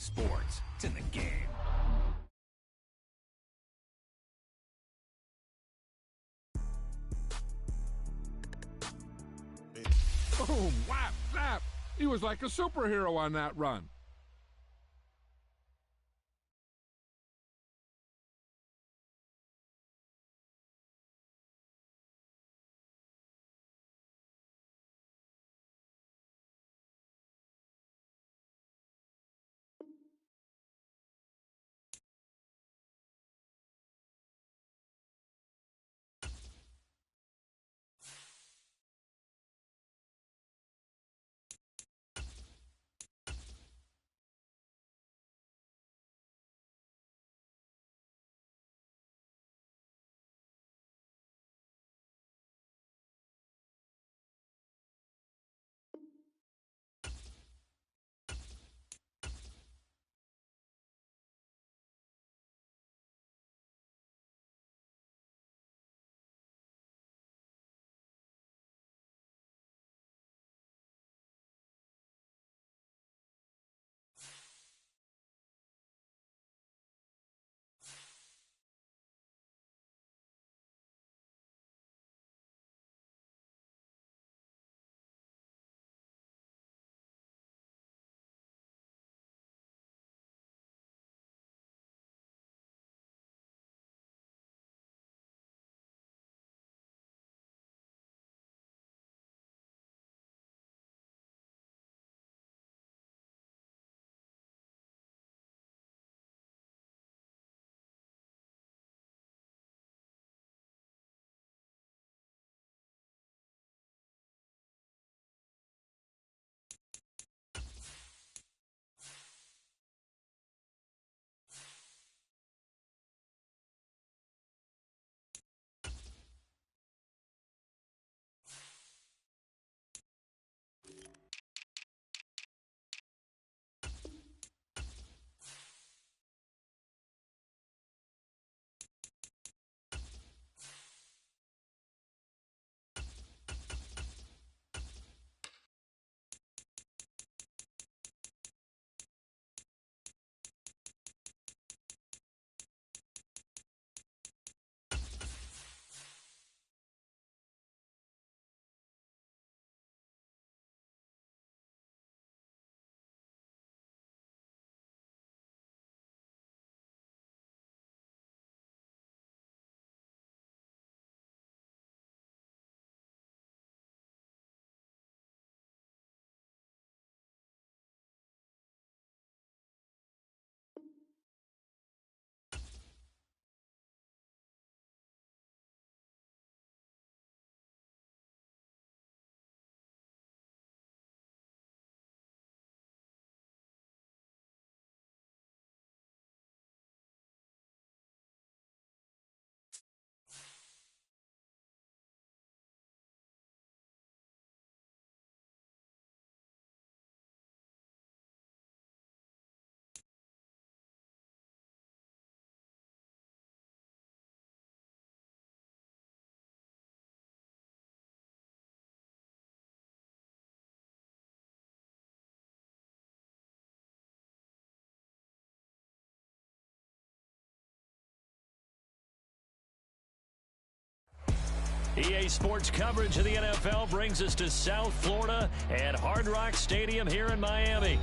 Sports. It's in the game. Boom, whap, zap. He was like a superhero on that run. EA Sports coverage of the NFL brings us to South Florida at Hard Rock Stadium here in Miami.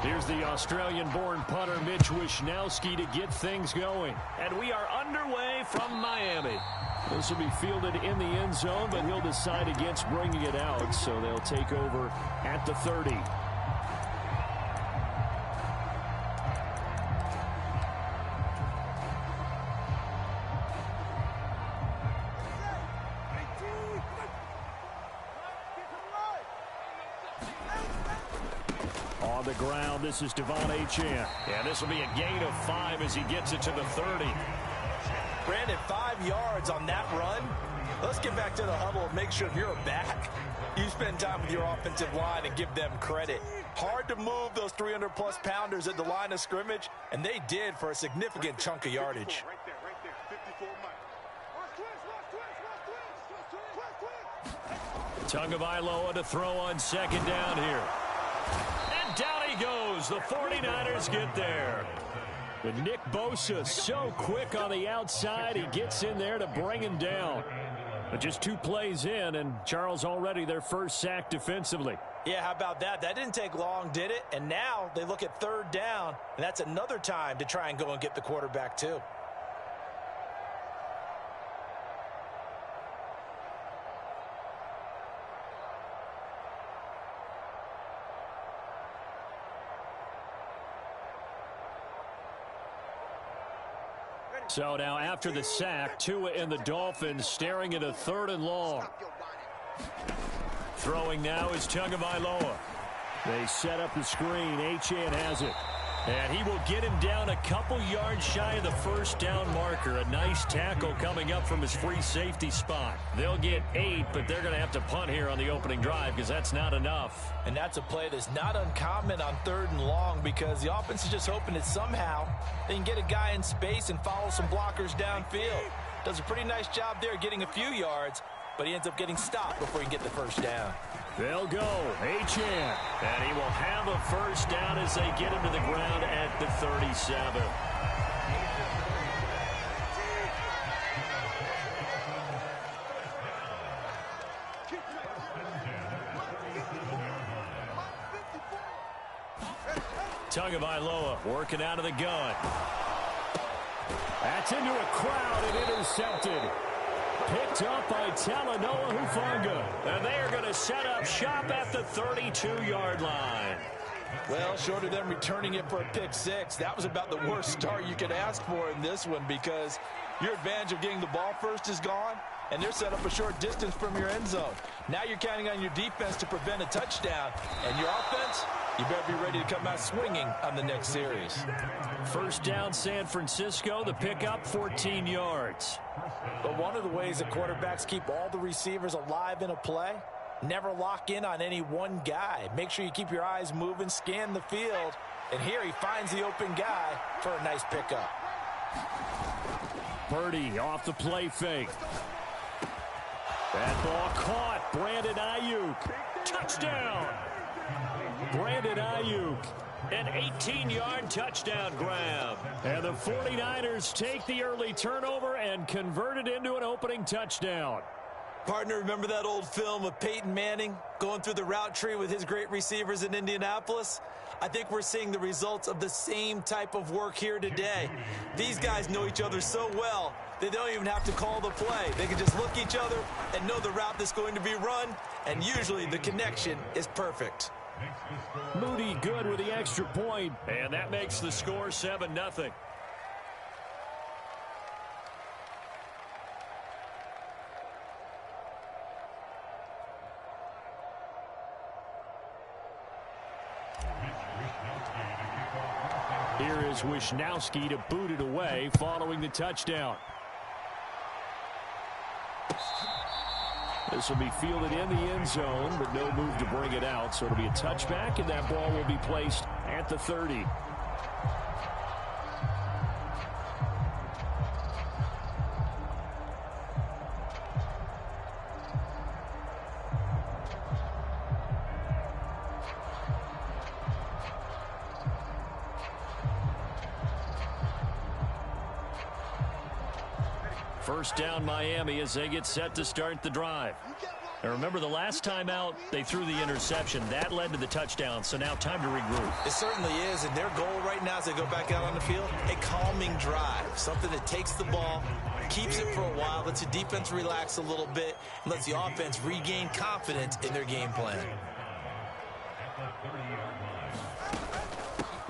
Here's the Australian-born punter Mitch Wishnowsky to get things going. And we are underway from Miami. This will be fielded in the end zone, but he'll decide against bringing it out, so they'll take over at the 30. On the ground, this is Devon Achane. Yeah, this will be a gain of 5 as he gets it to the 30. Brandon, 5 yards on that run. Let's get back to the huddle and make sure if you're a back, you spend time with your offensive line and give them credit. Hard to move those 300-plus pounders at the line of scrimmage, and they did for a significant chunk of yardage. Tagovailoa to throw on second down here. And down he goes. The 49ers get there. But Nick Bosa so quick on the outside. He gets in there to bring him down. But just 2 plays in, and Charles already their first sack defensively. Yeah, how about that? That didn't take long, did it? And now they look at third down, and that's another time to try and go and get the quarterback too. So now after the sack, Tua and the Dolphins staring at a 3rd and long. Throwing now is Tagovailoa. They set up the screen. Achane has it. And he will get him down a couple yards shy of the first down marker. A nice tackle coming up from his free safety spot. They'll get 8, but they're going to have to punt here on the opening drive because that's not enough. And that's a play that's not uncommon on 3rd and long because the offense is just hoping that somehow they can get a guy in space and follow some blockers downfield. Does a pretty nice job there getting a few yards, but he ends up getting stopped before he can get the first down. They'll go. Achane. And he will have a first down as they get him to the ground at the 37. Tagovailoa working out of the gun. That's into a crowd and intercepted. Picked up by Talanoa Hufanga. And they are going to set up shop at the 32-yard line. Well, short of them returning it for a pick 6, that was about the worst start you could ask for in this one because your advantage of getting the ball first is gone, and they're set up a short distance from your end zone. Now you're counting on your defense to prevent a touchdown, and your offense, you better be ready to come out swinging on the next series. First down, San Francisco. The pickup, 14 yards. But one of the ways that quarterbacks keep all the receivers alive in a play, never lock in on any one guy. Make sure you keep your eyes moving, scan the field, and here he finds the open guy for a nice pickup. Purdy off the play fake. That ball caught. Brandon Ayuk. Touchdown. Brandon Ayuk. An 18-yard touchdown grab. And the 49ers take the early turnover and convert it into an opening touchdown. Partner, remember that old film of Peyton Manning going through the route tree with his great receivers in Indianapolis? I think we're seeing the results of the same type of work here today. These guys know each other so well, they don't even have to call the play. They can just look each other and know the route that's going to be run, and usually the connection is perfect. Moody good with the extra point, and that makes the score 7-0. Here is Wisnowski to boot it away following the touchdown. This will be fielded in the end zone, but no move to bring it out. So it'll be a touchback, and that ball will be placed at the 30. First down Miami as they get set to start the drive. Now remember, the last time out, they threw the interception. That led to the touchdown, so now time to regroup. It certainly is, and their goal right now as they go back out on the field, a calming drive. Something that takes the ball, keeps it for a while, lets the defense relax a little bit, and lets the offense regain confidence in their game plan.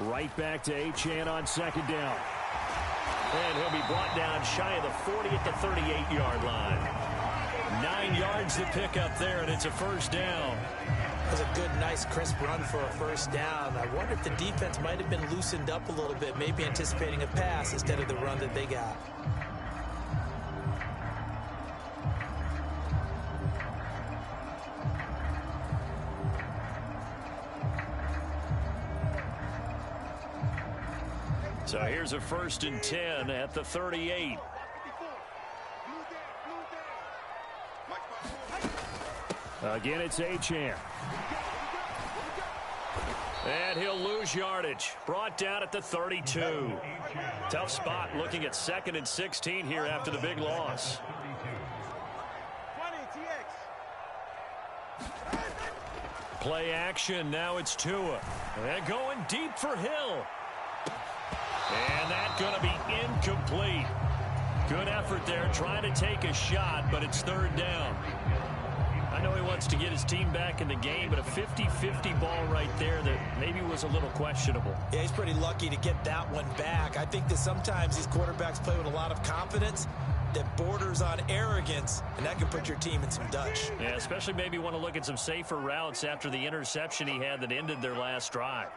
Right back to Achane on second down. And he'll be brought down shy of the 40 at the 38-yard line. 9 yards to pick up there, and it's a first down. That was a good, nice, crisp run for a first down. I wonder if the defense might have been loosened up a little bit, maybe anticipating a pass instead of the run that they got. So here's a 1st and 10 at the 38. Again, it's Achane. And he'll lose yardage. Brought down at the 32. Tough spot looking at 2nd and 16 here after the big loss. Play action. Now it's Tua. And going deep for Hill. And that's going to be incomplete. Good effort there trying to take a shot, but it's 3rd down. I know he wants to get his team back in the game, but a 50-50 ball right there that maybe was a little questionable. Yeah, he's pretty lucky to get that one back. I think that sometimes these quarterbacks play with a lot of confidence that borders on arrogance, and that can put your team in some Dutch. Yeah, especially maybe want to look at some safer routes after the interception he had that ended their last drive.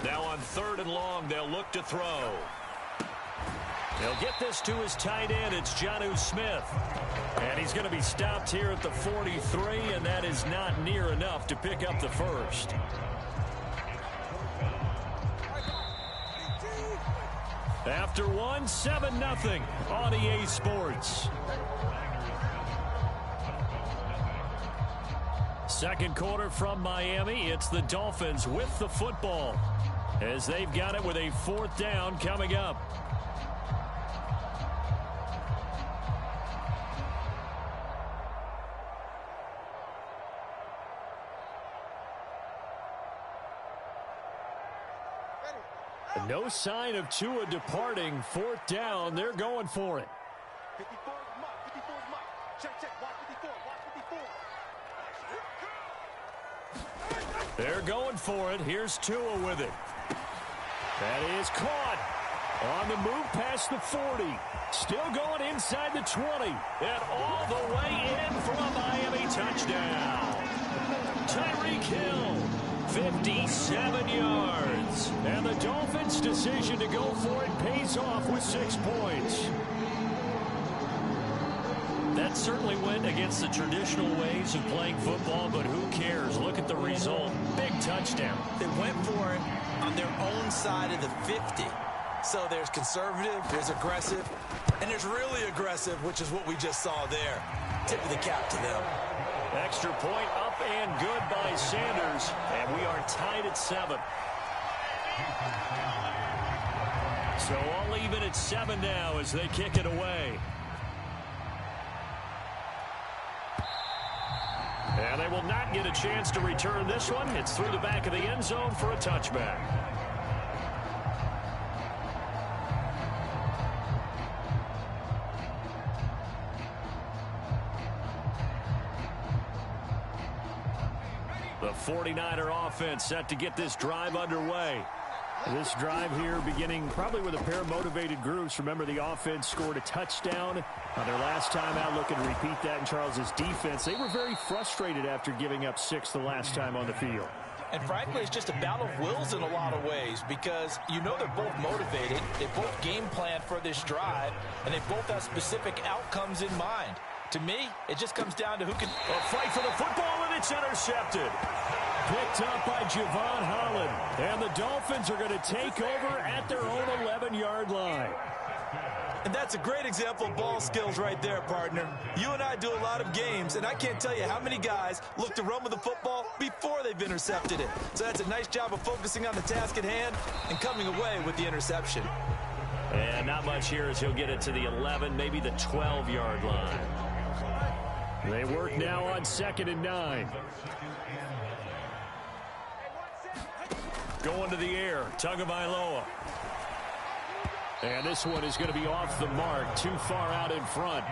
Now on 3rd and long, they'll look to throw. He'll get this to his tight end. It's Jonnu Smith. And he's going to be stopped here at the 43, and that is not near enough to pick up the first. After one, 7-0 on EA Sports. Second quarter from Miami. It's the Dolphins with the football as they've got it with a 4th down coming up. No sign of Tua departing. 4th down. They're going for it. They're going for it. Here's Tua with it. That is caught. On the move past the 40. Still going inside the 20. And all the way in for a Miami touchdown. Tyreek Hill. 57 yards. And the Dolphins' decision to go for it pays off with 6 points. That certainly went against the traditional ways of playing football, but who cares? Look at the result. Big touchdown. They went for it on their own side of the 50. So there's conservative, there's aggressive, and there's really aggressive, which is what we just saw there. Tip of the cap to them. Extra point up and good by Sanders, and we are tied at 7. So all even at 7 now as they kick it away. And they will not get a chance to return this one. It's through the back of the end zone for a touchback. The 49er offense set to get this drive underway. This drive here beginning probably with a pair of motivated groups. Remember, the offense scored a touchdown on their last time out. Looking to repeat that in Charles's defense. They were very frustrated after giving up 6 the last time on the field. And frankly, it's just a battle of wills in a lot of ways because you know they're both motivated. They both game plan for this drive, and they both have specific outcomes in mind. To me, it just comes down to who can... A fight for the football, and it's intercepted. Picked up by Javon Holland. And the Dolphins are going to take over at their own 11-yard line. And that's a great example of ball skills right there, partner. You and I do a lot of games, and I can't tell you how many guys look to run with the football before they've intercepted it. So that's a nice job of focusing on the task at hand and coming away with the interception. And not much here as he'll get it to the 11, maybe the 12-yard line. They work now on 2nd and 9. Going to the air, Tagovailoa. And this one is going to be off the mark, too far out in front.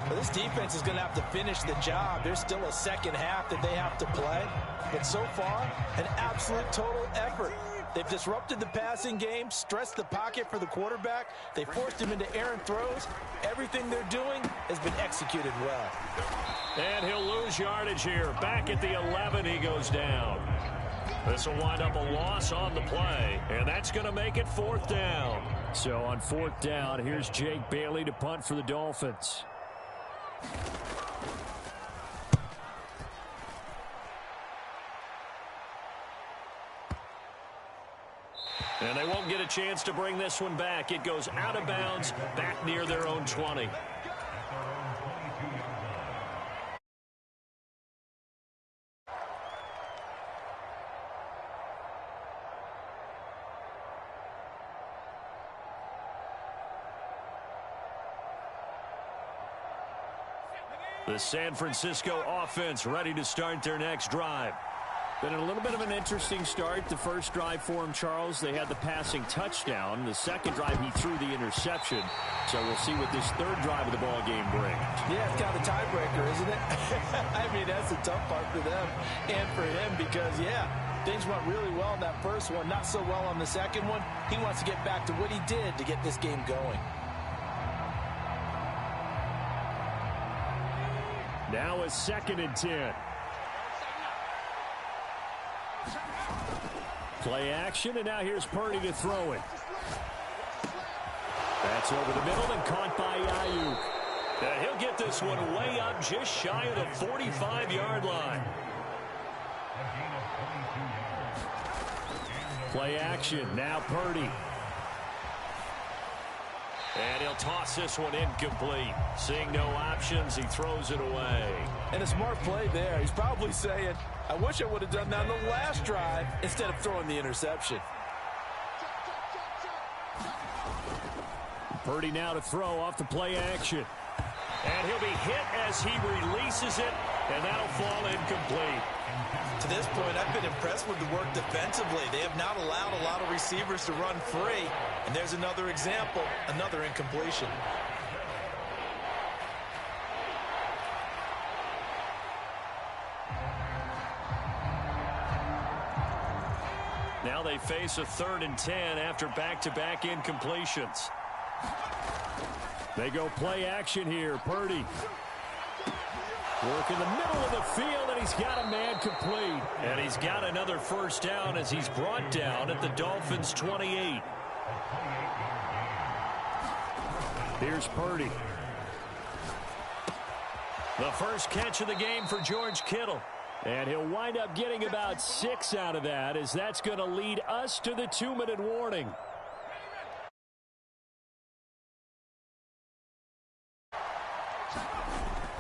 Well, this defense is going to have to finish the job. There's still a second half that they have to play. But so far, an absolute total effort. They've disrupted the passing game, stressed the pocket for the quarterback. They forced him into errant throws. Everything they're doing has been executed well. And he'll lose yardage here. Back at the 11, he goes down. This will wind up a loss on the play, and that's going to make it 4th down. So on 4th down, here's Jake Bailey to punt for the Dolphins. And they won't get a chance to bring this one back. It goes out of bounds, back near their own 20. The San Francisco offense ready to start their next drive. Been a little bit of an interesting start. The first drive for him, Charles, they had the passing touchdown. The second drive, he threw the interception. So we'll see what this third drive of the ball game brings. Yeah, it's kind of a tiebreaker, isn't it? I mean, that's the tough part for them and for him because, yeah, things went really well in that first one, not so well on the second one. He wants to get back to what he did to get this game going. Now a 2nd and 10. Play action, and now here's Purdy to throw it. That's over the middle and caught by Ayuk. And he'll get this one way up just shy of the 45-yard line. Play action, now Purdy. And he'll toss this one incomplete. Seeing no options, he throws it away. And a smart play there. He's probably saying, I wish I would have done that on the last drive instead of throwing the interception. Purdy now to throw off the play action. And he'll be hit as he releases it, and that'll fall incomplete. To this point, I've been impressed with the work defensively. They have not allowed a lot of receivers to run free. And there's another example, another incompletion. Now they face a 3rd and 10 after back-to-back incompletions. They go play action here. Purdy. Work in the middle of the field, and he's got a man complete. And he's got another first down as he's brought down at the Dolphins' 28. Here's Purdy. The first catch of the game for George Kittle. And he'll wind up getting about 6 out of that, as that's going to lead us to the 2-minute warning.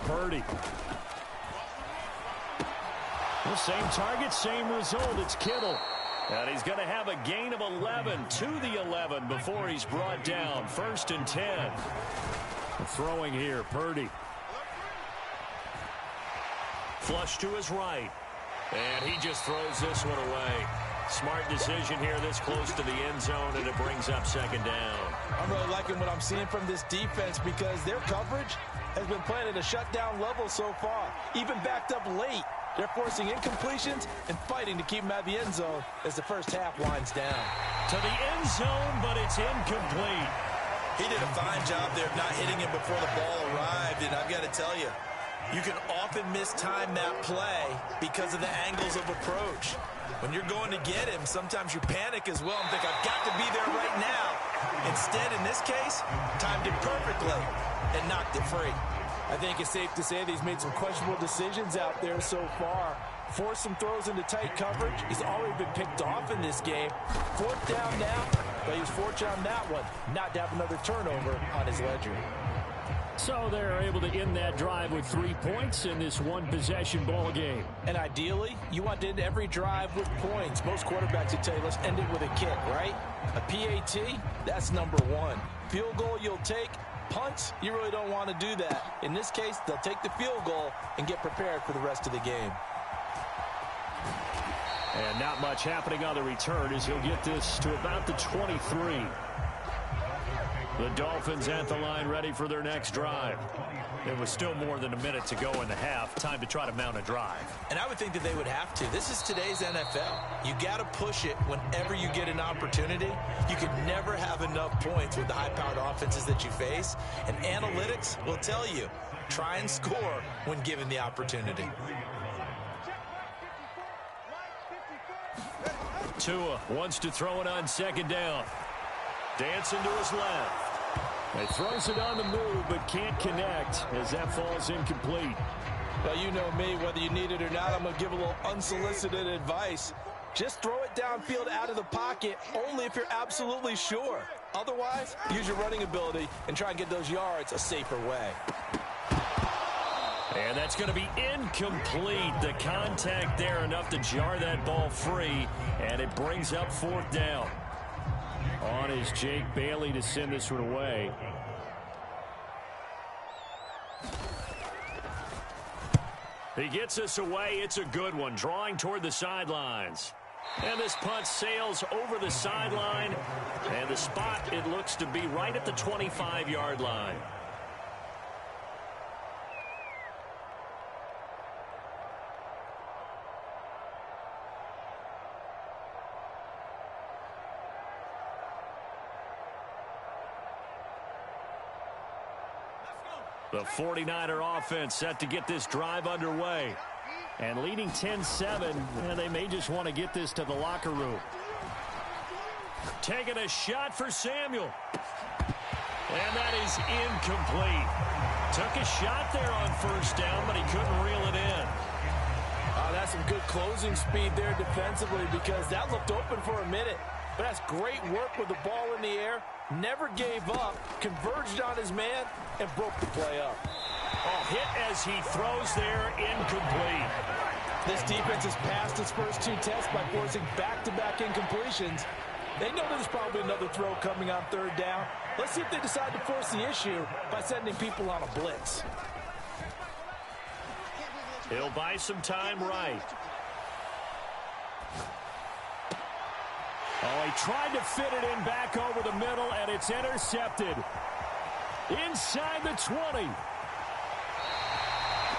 Purdy. Well, same target, same result. It's Kittle. And he's going to have a gain of 11 to the 11 before he's brought down. 1st and 10. Throwing here, Purdy. Flush to his right. And he just throws this one away. Smart decision here this close to the end zone, and it brings up 2nd down. I'm really liking what I'm seeing from this defense because their coverage has been playing at a shutdown level so far. Even backed up late. They're forcing incompletions and fighting to keep them out of the end zone as the first half winds down. To the end zone, but it's incomplete. He did a fine job there of not hitting him before the ball arrived, and I've got to tell you, you can often mistime that play because of the angles of approach. When you're going to get him, sometimes you panic as well and think, I've got to be there right now. Instead, in this case, timed it perfectly and knocked it free. I think it's safe to say that he's made some questionable decisions out there so far. Forced some throws into tight coverage. He's already been picked off in this game. 4th down now, but he was fortunate on that one, not to have another turnover on his ledger. So they're able to end that drive with 3 points in this one-possession ball game. And ideally, you want to end every drive with points. Most quarterbacks would tell you, let's end it with a kick, right? A PAT, that's number 1. Field goal you'll take. Punts, you really don't want to do that. In this case, they'll take the field goal and get prepared for the rest of the game. And not much happening on the return as he'll get this to about the 23. The Dolphins at the line ready for their next drive. It was still more than a minute to go in the half. Time to try to mount a drive. And I would think that they would have to. This is today's NFL. You got to push it whenever you get an opportunity. You can never have enough points with the high-powered offenses that you face. And analytics will tell you, try and score when given the opportunity. Tua wants to throw it on 2nd down. Dancing to his left. He throws it on the move, but can't connect as that falls incomplete. Well, you know me, whether you need it or not, I'm going to give a little unsolicited advice. Just throw it downfield out of the pocket only if you're absolutely sure. Otherwise, use your running ability and try and get those yards a safer way. And that's going to be incomplete. The contact there enough to jar that ball free, and it brings up 4th down. On is Jake Bailey to send this one away. He gets us away. It's a good one, drawing toward the sidelines. And this punt sails over the sideline, and the spot, it looks to be right at the 25-yard line. The 49er offense set to get this drive underway. And leading 10-7, they may just want to get this to the locker room. Taking a shot for Samuel. And that is incomplete. Took a shot there on 1st down, but he couldn't reel it in. That's some good closing speed there defensively, because that looked open for a minute. But that's great work with the ball in the air. Never gave up, converged on his man, and broke the play up. Oh, hit as he throws there, incomplete. This defense has passed its first 2 tests by forcing back-to-back incompletions. They know there's probably another throw coming on 3rd down. Let's see if they decide to force the issue by sending people on a blitz. He'll buy some time right. Oh, he tried to fit it in back over the middle, and it's intercepted. Inside the 20.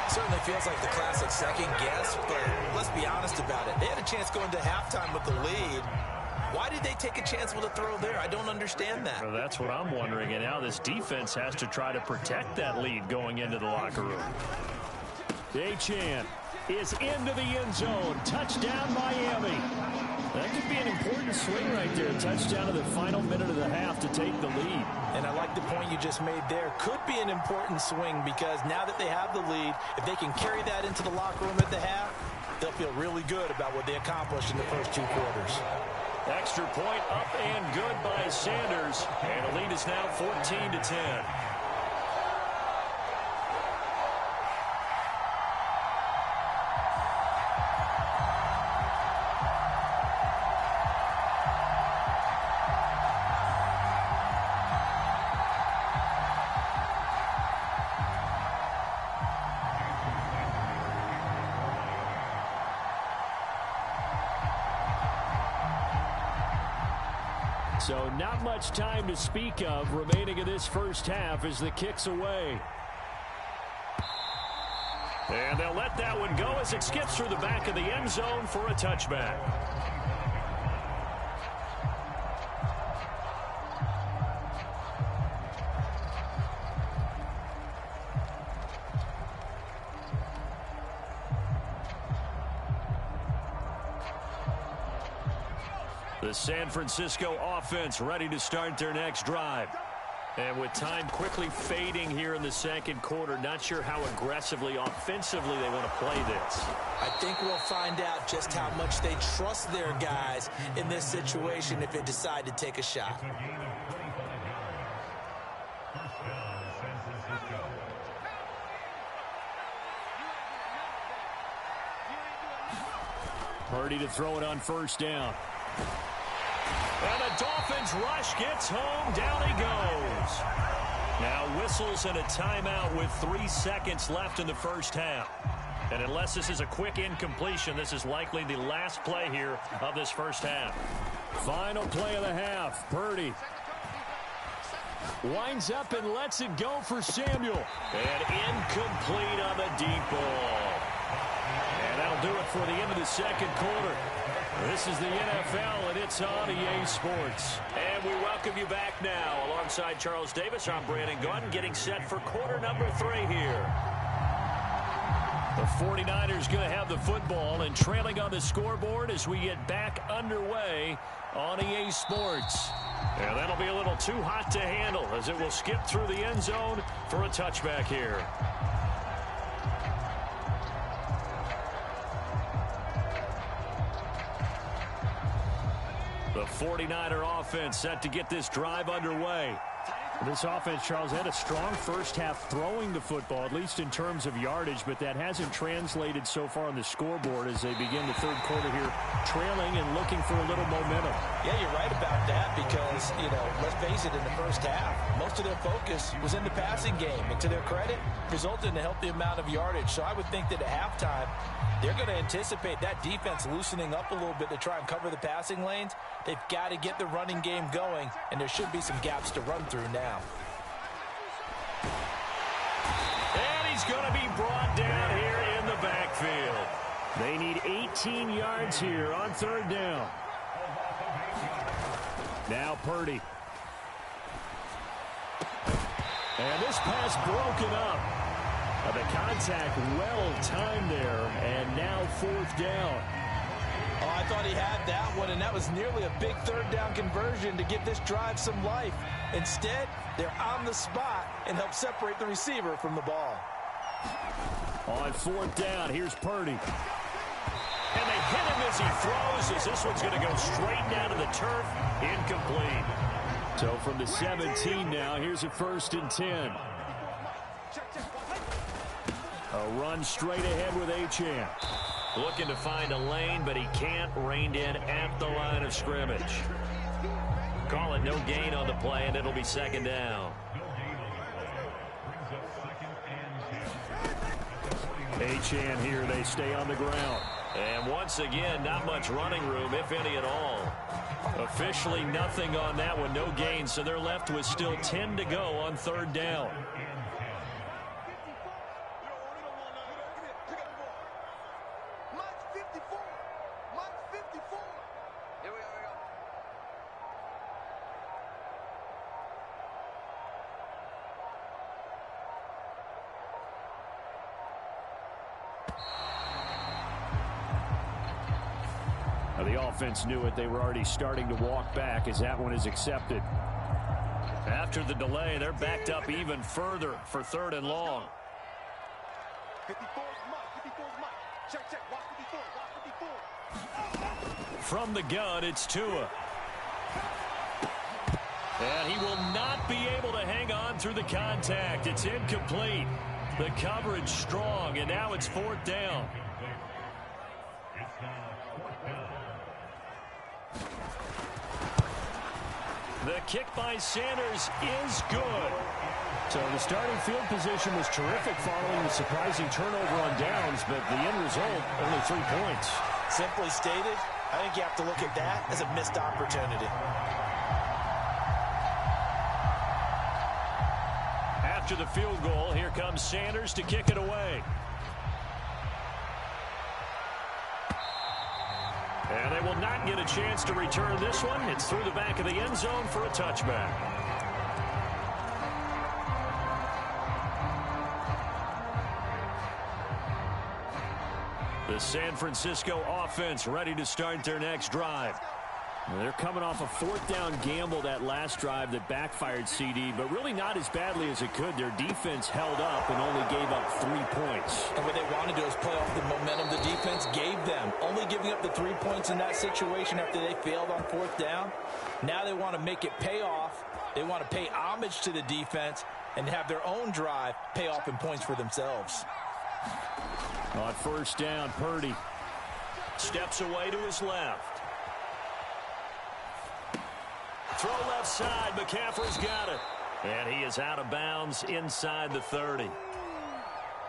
Certainly feels like the classic second guess, but let's be honest about it. They had a chance going to halftime with the lead. Why did they take a chance with a throw there? I don't understand that. Well, that's what I'm wondering, and now this defense has to try to protect that lead going into the locker room. Achane is into the end zone. Touchdown, Miami. That could be an important swing right there. Touchdown in the final minute of the half to take the lead. And I like the point you just made there. Could be an important swing, because now that they have the lead, if they can carry that into the locker room at the half, they'll feel really good about what they accomplished in the first 2 quarters. Extra point up and good by Sanders. And the lead is now 14-10. So not much time to speak of remaining in this first half as the kick's away. And they'll let that one go as it skips through the back of the end zone for a touchback. The San Francisco offense ready to start their next drive. And with time quickly fading here in the second quarter, not sure how aggressively, offensively they want to play this. I think we'll find out just how much they trust their guys in this situation if they decide to take a shot. Purdy to throw it on 1st down. And the Dolphins rush gets home. Down he goes. Now whistles and a timeout with 3 seconds left in the first half. And unless this is a quick incompletion, this is likely the last play here of this first half. Final play of the half. Purdy winds up and lets it go for Samuel. And incomplete on the deep ball. And that'll do it for the end of the second quarter. This is the NFL, and it's on EA Sports. And we welcome you back now. Alongside Charles Davis, I'm Brandon Gunn, getting set for quarter number 3 here. The 49ers going to have the football and trailing on the scoreboard as we get back underway on EA Sports. And that'll be a little too hot to handle as it will skip through the end zone for a touchback here. The 49er offense set to get this drive underway. This offense, Charles, had a strong first half throwing the football, at least in terms of yardage, but that hasn't translated so far on the scoreboard as they begin the third quarter here, trailing and looking for a little momentum. Yeah, you're right about that because, let's face it, in the first half, most of their focus was in the passing game. And to their credit, resulted in a healthy amount of yardage. So I would think that at halftime, they're going to anticipate that defense loosening up a little bit to try and cover the passing lanes. They've got to get the running game going, and there should be some gaps to run through now. And he's going to be brought down here in the backfield. They need 18 yards here on third down. Now Purdy. And this pass broken up. The contact well timed there, and now fourth down. Oh, I thought he had that one, and that was nearly a big third down conversion to give this drive some life. Instead, they're on the spot and help separate the receiver from the ball. On fourth down, here's Purdy. And they hit him as he throws, as this one's going to go straight down to the turf. Incomplete. So from the 17 now, here's a 1st and 10. A run straight ahead with Achane. Looking to find a lane, but he can't. Reined in at the line of scrimmage. Call it no gain on the play, and it'll be second down. Achane here, they stay on the ground. And once again, not much running room, if any at all. Officially nothing on that one, no gain, so they're left with still 10 to go on third down. The offense knew it. They were already starting to walk back as that one is accepted. After the delay, they're backed up even further for third and long. From the gun, it's Tua. And he will not be able to hang on through the contact. It's incomplete. The coverage strong, and now it's fourth down. The kick by Sanders is good. So the starting field position was terrific following the surprising turnover on downs, but the end result, only 3 points. Simply stated, I think you have to look at that as a missed opportunity. After the field goal, here comes Sanders to kick it away. And they will not get a chance to return this one. It's through the back of the end zone for a touchback. The San Francisco offense ready to start their next drive. They're coming off a fourth down gamble that last drive that backfired, CD, but really not as badly as it could. Their defense held up and only gave up 3 points. And what they want to do is play off the momentum the defense gave them. Only giving up the 3 points in that situation after they failed on fourth down. Now they want to make it pay off. They want to pay homage to the defense and have their own drive pay off in points for themselves. On first down, Purdy steps away to his left. Throw left side. McCaffrey's got it. And he is out of bounds inside the 30.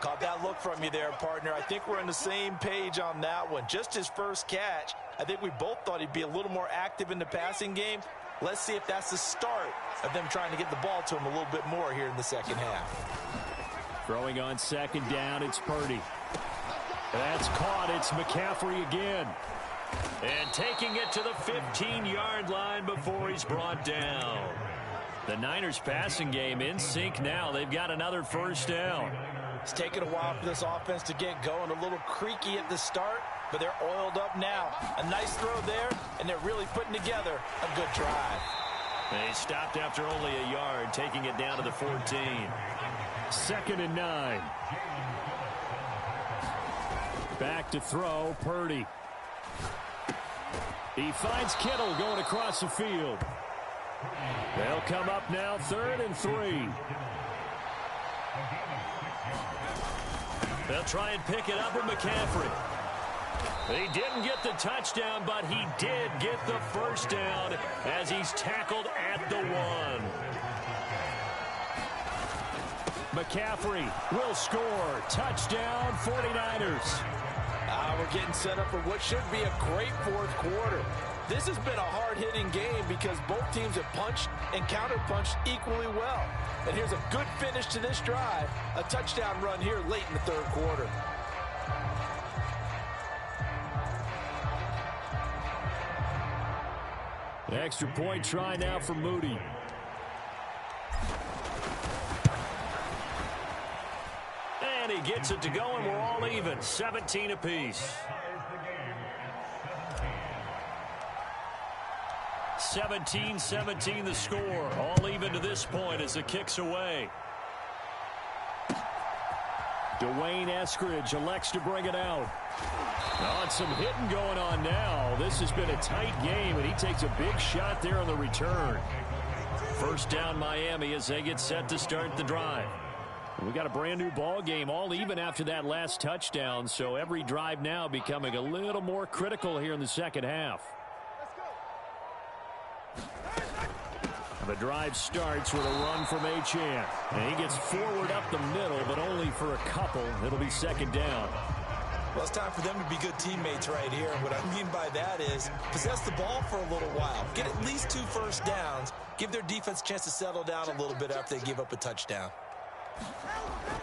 Caught that look from you there, partner. I think we're on the same page on that one. Just his first catch. I think we both thought he'd be a little more active in the passing game. Let's see if that's the start of them trying to get the ball to him a little bit more here in the second half. Throwing on second down, it's Purdy. That's caught. It's McCaffrey again. And taking it to the 15-yard line before he's brought down. The Niners passing game in sync now. They've got another first down. It's taken a while for this offense to get going. A little creaky at the start, but they're oiled up now. A nice throw there, and they're really putting together a good drive. They stopped after only a yard, taking it down to the 14. 2nd and 9. Back to throw, Purdy. He finds Kittle going across the field. They'll come up now 3rd and 3. They'll try and pick it up with McCaffrey. He didn't get the touchdown, but he did get the first down as he's tackled at the 1. McCaffrey will score. Touchdown, 49ers. We're getting set up for what should be a great 4th quarter. This has been a hard-hitting game because both teams have punched and counter-punched equally well. And here's a good finish to this drive. A touchdown run here late in the 3rd quarter. Extra point try now for Moody. And he gets it to go, and we're all even. 17 apiece. 17-17 the score. All even to this point as the kick's away. Dwayne Eskridge elects to bring it out. Oh, some hitting going on now. This has been a tight game, and he takes a big shot there on the return. First down Miami as they get set to start the drive. We got a brand new ball game, all even after that last touchdown, so every drive now becoming a little more critical here in the second half. The drive starts with a run from Achane. And he gets forward up the middle, but only for a couple. It'll be 2nd down. Well, it's time for them to be good teammates right here. What I mean by that is possess the ball for a little while. Get at least 2 first downs. Give their defense a chance to settle down a little bit after they give up a touchdown.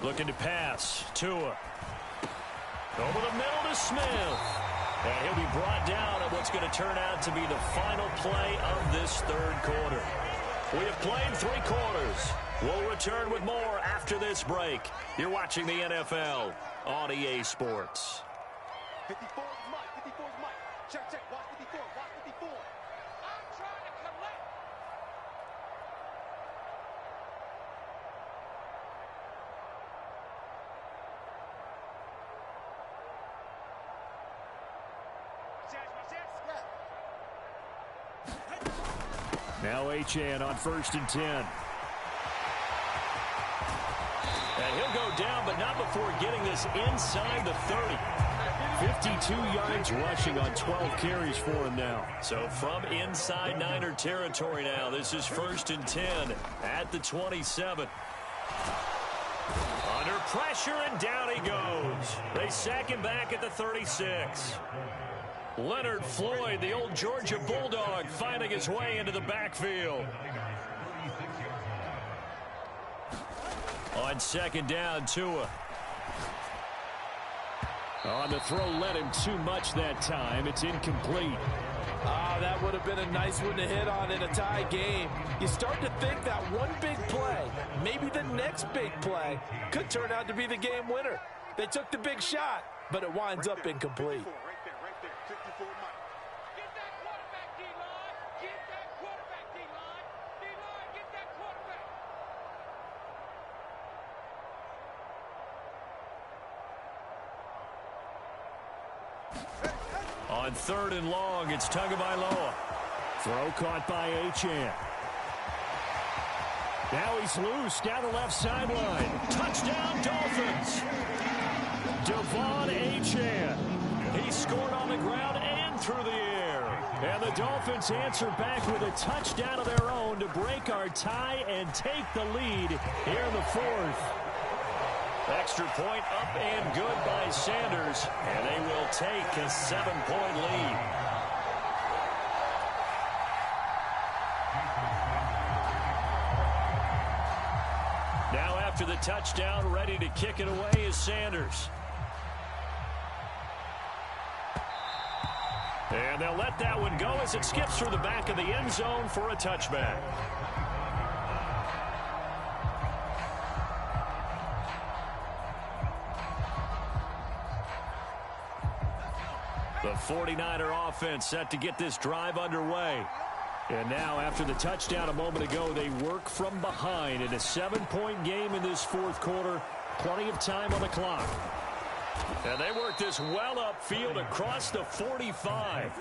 Looking to pass. Tua. Over the middle to Smith. And he'll be brought down at what's going to turn out to be the final play of this 3rd quarter. We have played 3 quarters. We'll return with more after this break. You're watching the NFL on EA Sports. 54 is Mike. 54 is Mike. Check, check. Watch 54. Watch 54. I'm trying to collect. Now Achane on 1st and 10. And he'll go down, but not before getting this inside the 30. 52 yards rushing on 12 carries for him now. So from inside Niner territory now, this is 1st and 10 at the 27. Under pressure, and down he goes. They sack him back at the 36. Leonard Floyd, the old Georgia Bulldog, finding his way into the backfield. On 2nd down, Tua. On the throw, led him too much that time. It's incomplete. That would have been a nice one to hit on in a tie game. You start to think that one big play, maybe the next big play, could turn out to be the game winner. They took the big shot, but it winds up incomplete. On 3rd and long, it's Tagovailoa. Throw caught by Achane. Now he's loose down the left sideline. Touchdown, Dolphins. Devon Achane. He scored on the ground and through the air. And the Dolphins answer back with a touchdown of their own to break our tie and take the lead here in the 4th. Extra point up and good by Sanders, and they will take a 7-point lead. Now after the touchdown, ready to kick it away is Sanders. And they'll let that one go as it skips through the back of the end zone for a touchback. The 49er offense set to get this drive underway. And now, after the touchdown a moment ago, they work from behind in a 7-point game in this 4th quarter. Plenty of time on the clock. And they work this well upfield across the 45.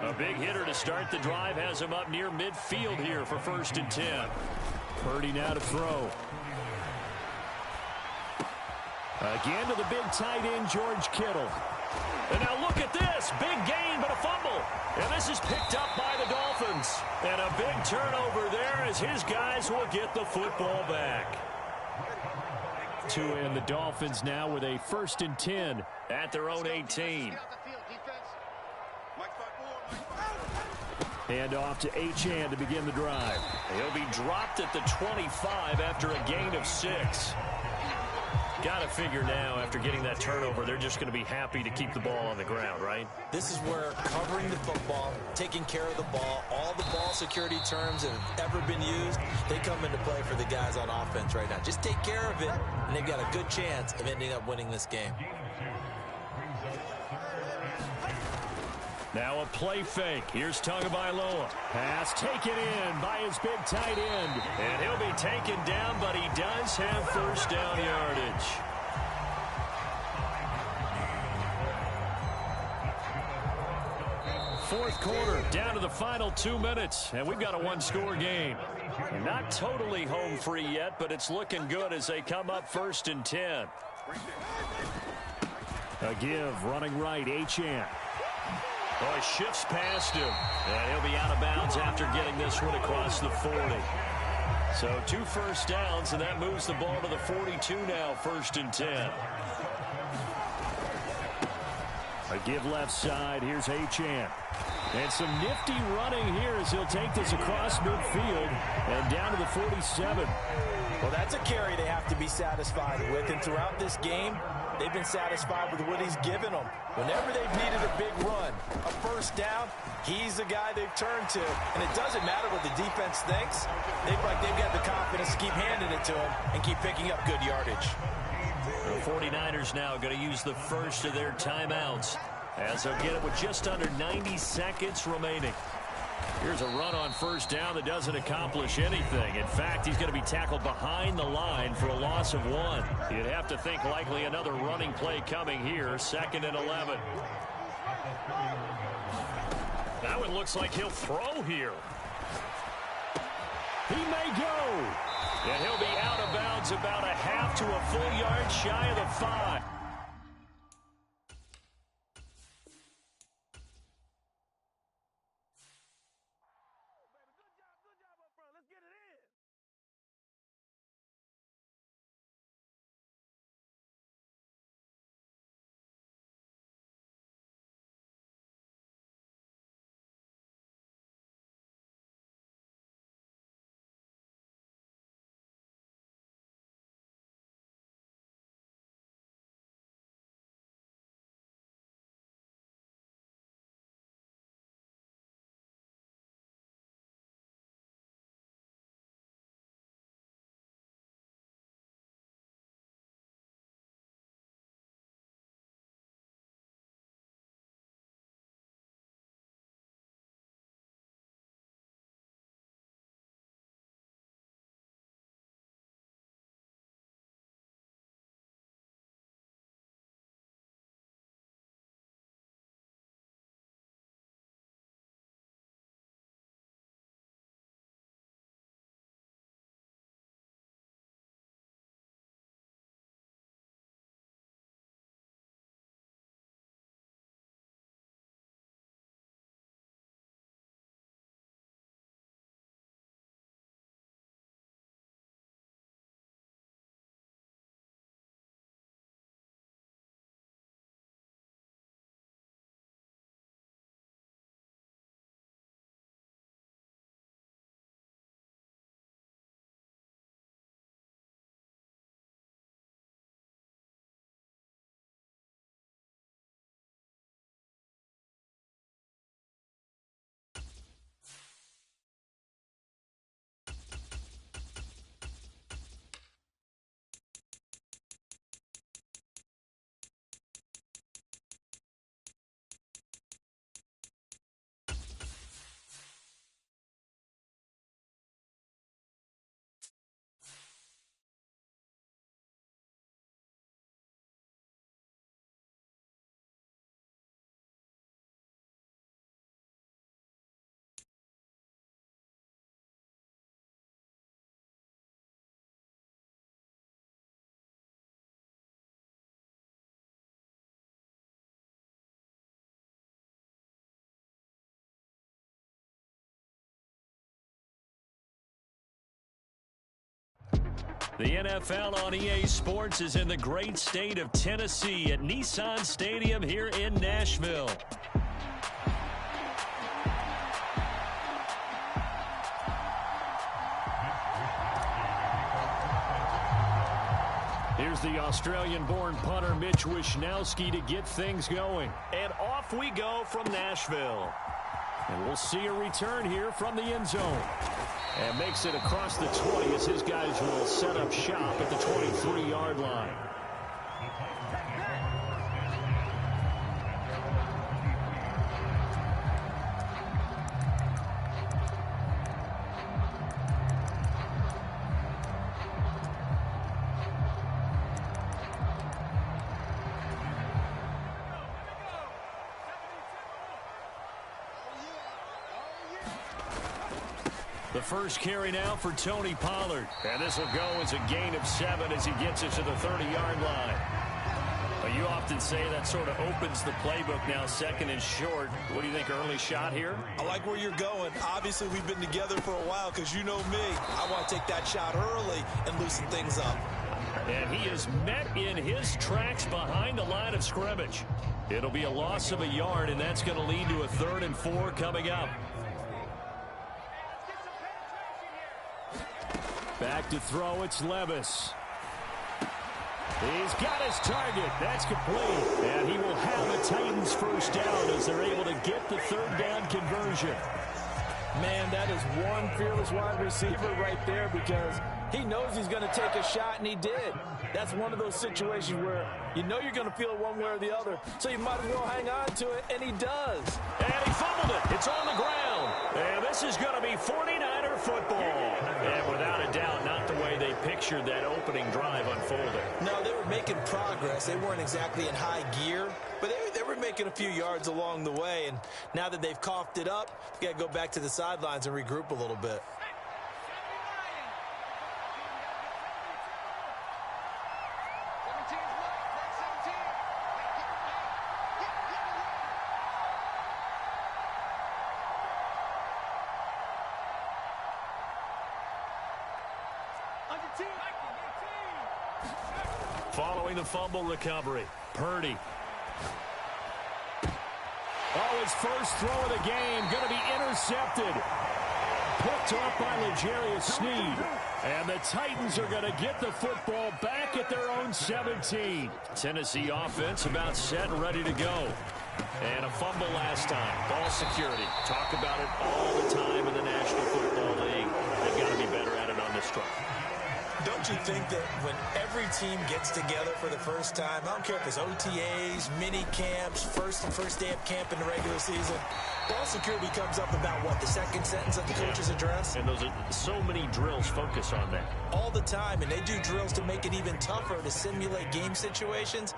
A big hitter to start the drive has him up near midfield here for 1st and 10. Purdy now to throw. Again to the big tight end, George Kittle. And now look at this. Big gain, but a fumble. And this is picked up by the Dolphins. And a big turnover there as his guys will get the football back. And the Dolphins now with a 1st and 10 at their own 18. Hand off to Achane to begin the drive. He'll be dropped at the 25 after a gain of 6. Got to figure now, after getting that turnover, they're just going to be happy to keep the ball on the ground, right? This is where covering the football, taking care of the ball, all the ball security terms that have ever been used, they come into play for the guys on offense right now. Just take care of it, and they've got a good chance of ending up winning this game. Now a play fake. Here's Tagovailoa. Pass taken in by his big tight end. And he'll be taken down, but he does have 1st down yardage. Fourth quarter, down to the final 2 minutes, and we've got a one-score game. Not totally home free yet, but it's looking good as they come up 1st and 10. A give, running right, Achane. Oh, he shifts past him, and he'll be out of bounds after getting this one across the 40. So 2 first downs, and that moves the ball to the 42 now, 1st and 10. A give left side. Here's Achane. And some nifty running here as he'll take this across midfield and down to the 47. Well, that's a carry they have to be satisfied with, and throughout this game, they've been satisfied with what he's given them. Whenever they've needed a big run, a 1st down, he's the guy they've turned to. And it doesn't matter what the defense thinks. They've got the confidence to keep handing it to him and keep picking up good yardage. The 49ers now going to use the first of their timeouts as they'll get it with just under 90 seconds remaining. Here's a run on 1st down that doesn't accomplish anything. In fact, he's going to be tackled behind the line for a loss of 1. You'd have to think likely another running play coming here, 2nd and 11. Now it looks like he'll throw here. He may go. And he'll be out of bounds about a half to a full yard shy of the 5. The NFL on EA Sports is in the great state of Tennessee at Nissan Stadium here in Nashville. Here's the Australian-born punter Mitch Wishnowsky to get things going. And off we go from Nashville. And we'll see a return here from the end zone. And makes it across the 20 as his guys will set up shop at the 23-yard line. The first carry now for Tony Pollard. And this will go as a gain of 7 as he gets it to the 30-yard line. But you often say that sort of opens the playbook now, second and short. What do you think, early shot here? I like where you're going. Obviously, we've been together for a while because you know me. I want to take that shot early and loosen things up. And he is met in his tracks behind the line of scrimmage. It'll be a loss of a yard, and that's going to lead to a 3rd and 4 coming up. Back to throw, it's Levis. He's got his target. That's complete. And he will have a Titans first down as they're able to get the 3rd down conversion. Man, that is one fearless wide receiver right there because he knows he's going to take a shot, and he did. That's one of those situations where you know you're going to feel it one way or the other, so you might as well hang on to it, and he does. And he fumbled it. It's on the ground. And this is going to be 49er football. And without a doubt, not the way they pictured that opening drive unfolding. No, they were making progress. They weren't exactly in high gear, but they were making a few yards along the way. And now that they've coughed it up, you got to go back to the sidelines and regroup a little bit. Following the fumble recovery, Purdy. Oh, his first throw of the game going to be intercepted. Picked off by L'Jarius Sneed. And the Titans are going to get the football back at their own 17. Tennessee offense about set and ready to go. And a fumble last time. Ball security. Talk about it all the time in the National Football League. They've got to be better at it on this drive. Don't you think that when every team gets together for the first time, I don't care if it's OTAs, mini camps, first day of camp in the regular season, ball security comes up about what, the second sentence of the coach's address? And those are so many drills focus on that. All the time, and they do drills to make it even tougher to simulate game situations.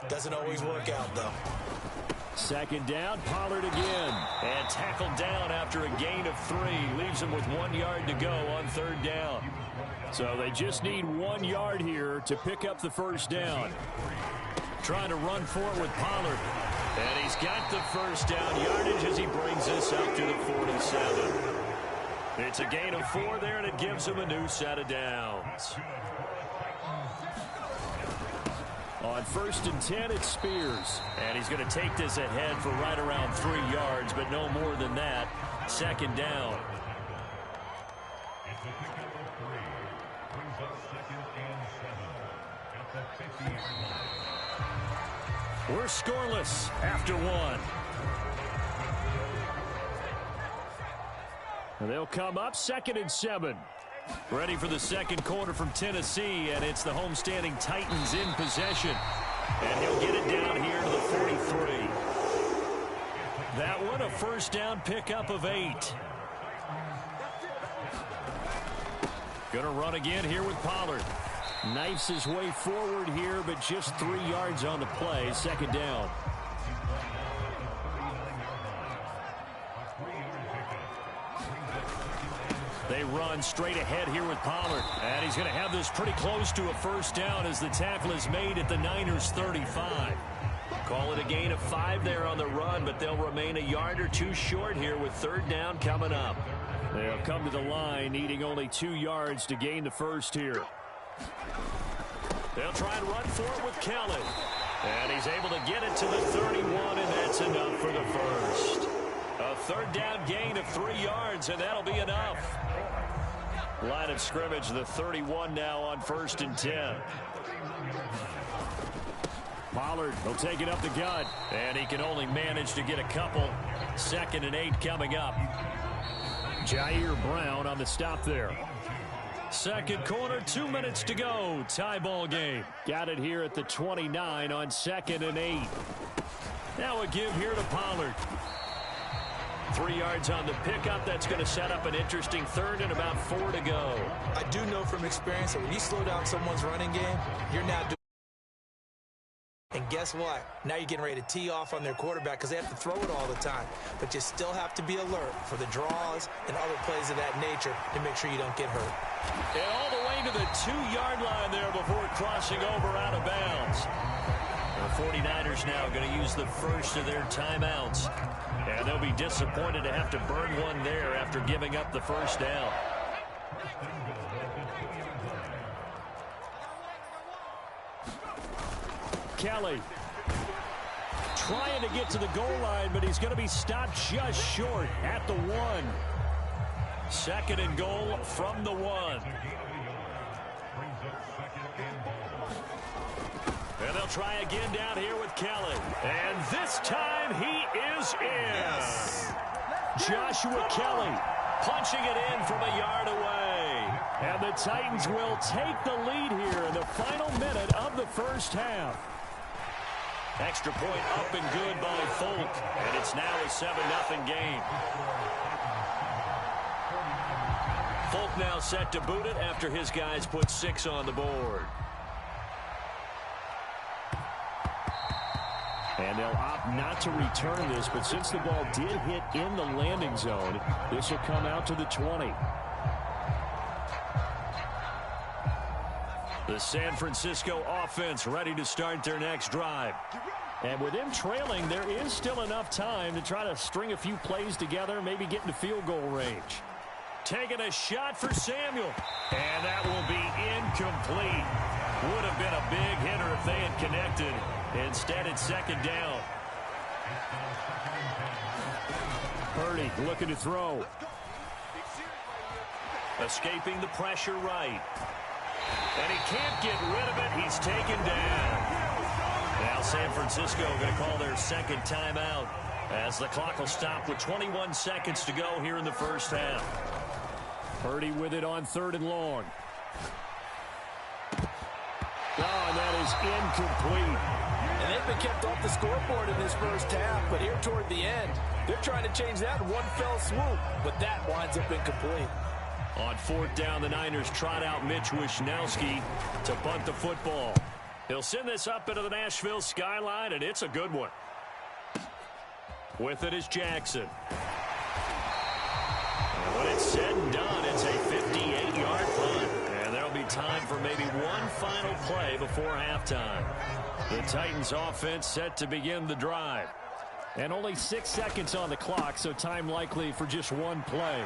Doesn't always work out, though. Second down, Pollard again. And tackled down after a gain of 3. Leaves him with 1 yard to go on 3rd down. So they just need 1 yard here to pick up the first down. Trying to run for it with Pollard. And he's got the first down yardage as he brings this up to the 47. It's a gain of 4 there, and it gives him a new set of downs. On 1st and 10, it's Spears. And he's going to take this ahead for right around 3 yards, but no more than that. 2nd down. We're scoreless after 1. And they'll come up 2nd and 7. Ready for the second quarter from Tennessee, and it's the homestanding Titans in possession. And he'll get it down here to the 43. That one, a first down pickup of 8. Gonna run again here with Pollard. Knifes his way forward here, but just 3 yards on the play. 2nd down. They run straight ahead here with Pollard. And he's going to have this pretty close to a first down as the tackle is made at the Niners' 35. Call it a gain of 5 there on the run, but they'll remain a yard or 2 short here with 3rd down coming up. They'll come to the line needing only 2 yards to gain the first here. They'll try and run for it with Kelly. And he's able to get it to the 31, and that's enough for the first. A third down gain of 3 yards, and that'll be enough. Line of scrimmage, the 31 now on 1st and 10. Pollard will take it up the gut. And he can only manage to get a couple. 2nd and 8 coming up. Jair Brown on the stop there. Second quarter, 2 minutes to go. Tie ball game. Got it here at the 29 on 2nd and 8. Now a give here to Pollard. 3 yards on the pickup. That's going to set up an interesting third and about 4 to go. I do know from experience that when you slow down someone's running game, you're now doing. And guess what? Now you're getting ready to tee off on their quarterback because they have to throw it all the time. But you still have to be alert for the draws and other plays of that nature to make sure you don't get hurt. And all the way to the 2-yard line there before crossing over out of bounds. The 49ers now going to use the first of their timeouts. And they'll be disappointed to have to burn one there after giving up the first down. Kelly trying to get to the goal line, but he's going to be stopped just short at the 1. 2nd and goal from the 1. And they'll try again down here with Kelly. And this time he is in. Yes. Joshua Kelly punching it in from a yard away. And the Titans will take the lead here in the final minute of the first half. Extra point up and good by Folk. And it's now a 7-0 game. Folk now set to boot it after his guys put 6 on the board. And they'll opt not to return this, but since the ball did hit in the landing zone, this will come out to the 20. The San Francisco offense ready to start their next drive. And with them trailing, there is still enough time to try to string a few plays together, maybe get into field goal range. Taking a shot for Samuel. And that will be incomplete. Would have been a big hitter if they had connected. Instead, it's 2nd down. Purdy looking to throw. Escaping the pressure right. And he can't get rid of it. He's taken down. Now San Francisco going to call their 2nd timeout as the clock will stop with 21 seconds to go here in the first half. Purdy with it on 3rd and long. Oh, and that is incomplete. And they've been kept off the scoreboard in this first half, but here toward the end, they're trying to change that in one fell swoop, but that winds up incomplete. On 4th down, the Niners trot out Mitch Wishnowski to punt the football. He'll send this up into the Nashville skyline, and it's a good one. With it is Jackson. And when it's said and done, it's a 58-yard punt. And there'll be time for maybe one final play before halftime. The Titans offense set to begin the drive. And only 6 seconds on the clock, so time likely for just one play.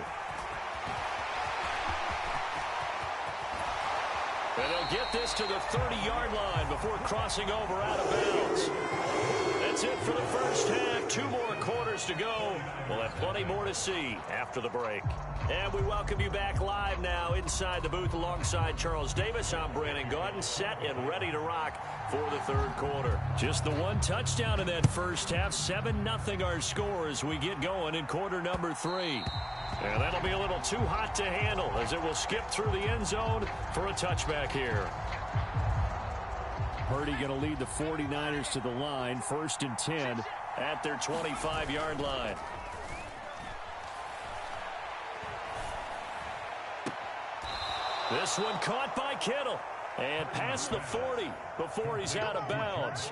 And they'll get this to the 30-yard line before crossing over out of bounds. That's it for the first half. 2 more quarters to go. We'll have plenty more to see after the break. And we welcome you back live now inside the booth alongside Charles Davis. I'm Brandon Gaudin, set and ready to rock for the 3rd quarter. Just the 1 touchdown in that first half. 7-0 our score as we get going in quarter number 3. And that'll be a little too hot to handle as it will skip through the end zone for a touchback here. Purdy going to lead the 49ers to the line. 1st and 10 at their 25-yard line. This one caught by Kittle. And past the 40 before he's out of bounds.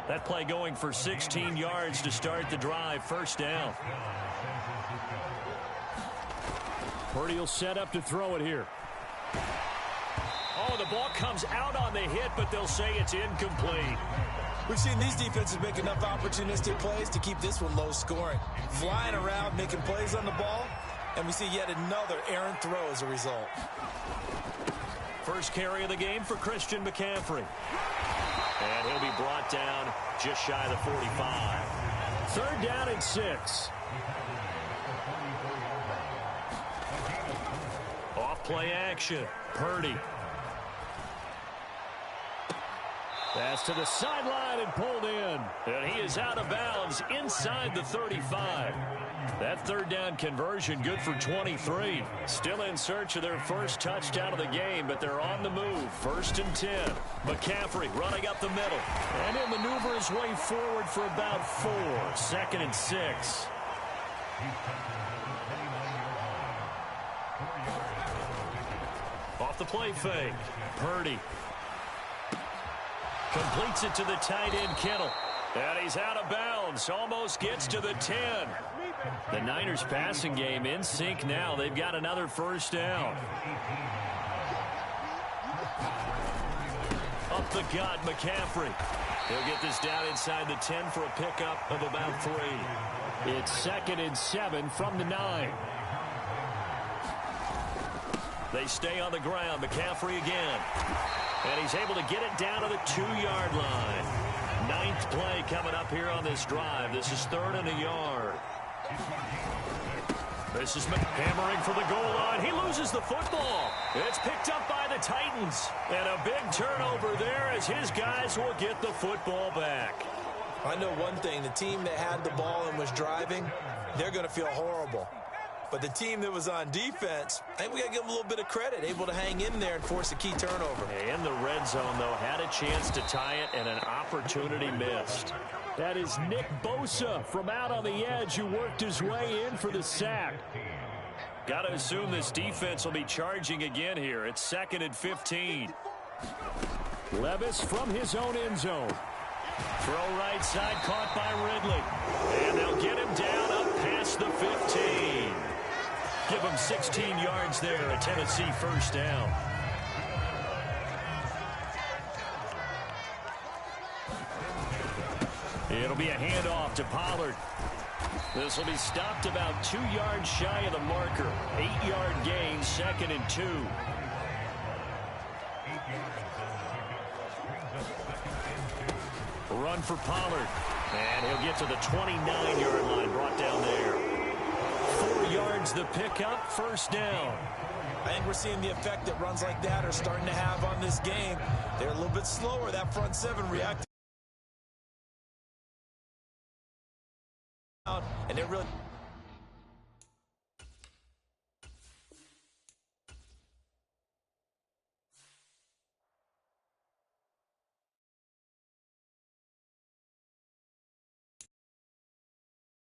That play going for 16 yards to start the drive. 1st down. Purdy will set up to throw it here. Oh, the ball comes out on the hit, but they'll say it's incomplete. We've seen these defenses make enough opportunistic plays to keep this one low scoring. Flying around, making plays on the ball, and we see yet another errant throw as a result. First carry of the game for Christian McCaffrey. And he'll be brought down just shy of the 45. Third down and 6. Off play action. Purdy. Pass to the sideline and pulled in. And he is out of bounds inside the 35. That third down conversion good for 23. Still in search of their first touchdown of the game, but they're on the move. 1st and 10. McCaffrey running up the middle. And he'll maneuver his way forward for about 4. 2nd and 6. Off the play fake. Purdy. Completes it to the tight end, Kittle. And he's out of bounds. Almost gets to the 10. The Niners passing game in sync now. They've got another first down. Up the gut, McCaffrey. He'll get this down inside the 10 for a pickup of about 3. It's 2nd and 7 from the 9. They stay on the ground. McCaffrey again. And he's able to get it down to the 2-yard line. 9th play coming up here on this drive. This is 3rd and a yard. This is hammering for the goal line. He loses the football. It's picked up by the Titans. And a big turnover there as his guys will get the football back. I know one thing. The team that had the ball and was driving, they're going to feel horrible. But the team that was on defense, I think we got to give them a little bit of credit, able to hang in there and force a key turnover. In the red zone, though, had a chance to tie it and an opportunity missed. That is Nick Bosa from out on the edge who worked his way in for the sack. Got to assume this defense will be charging again here. It's 2nd and 15. Levis from his own end zone. Throw right side caught by Ridley. And they'll get him down up past the 15. Give him 16 yards there, a Tennessee first down. It'll be a handoff to Pollard. This will be stopped about 2 yards shy of the marker. 8-yard gain, 2nd and 2. Run for Pollard. And he'll get to the 29-yard line, brought down there. 4 yards the pickup, first down. I think we're seeing the effect that runs like that are starting to have on this game. They're a little bit slower. That front 7 reacted. And they're really...